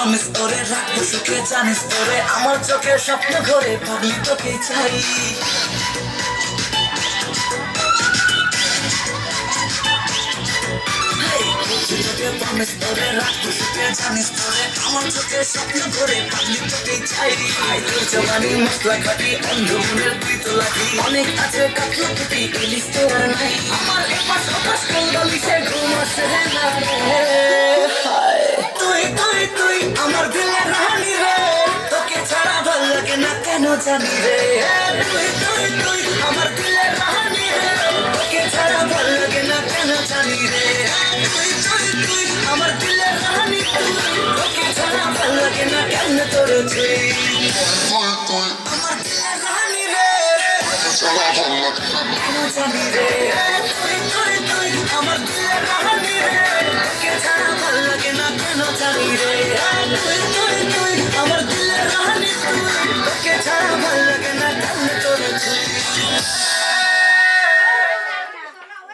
promise করে রাখবো সুখে জানিস তোরে আমার চোখে স্বপ্ন ঘরে ভাবি তোকে চাই প্রমিস করে রাখবো সুখে জানিস তোরে আমার চোখে স্বপ্ন ঘরে ভাবি তোকে চাই আই তোর জবানি মশলা খাটি অন্ধমনের তুই তো লাগি অনেক আছে কাঠলো কুটি ইলিশ তো আর নাই আমার এপাশ ওপাশ কোন বালিশে ঘুম আসে না তুই আমার দিলের রানী রে তোকে ছাড়া ভাল লাগে না কেন জানি রে তুই আমার দিলের রানী রে তোকে ছাড়া ভাল লাগে না কেন জানি রে তুই আমার দিলের রানী তোকে ছাড়া ভাল লাগে না কেন তোর তুই আমার দিলের রানী রে কেন জানি রে তুই আমার দিলের রানী রে তোকে ছাড়া ভাল লাগে না কেন জানি রে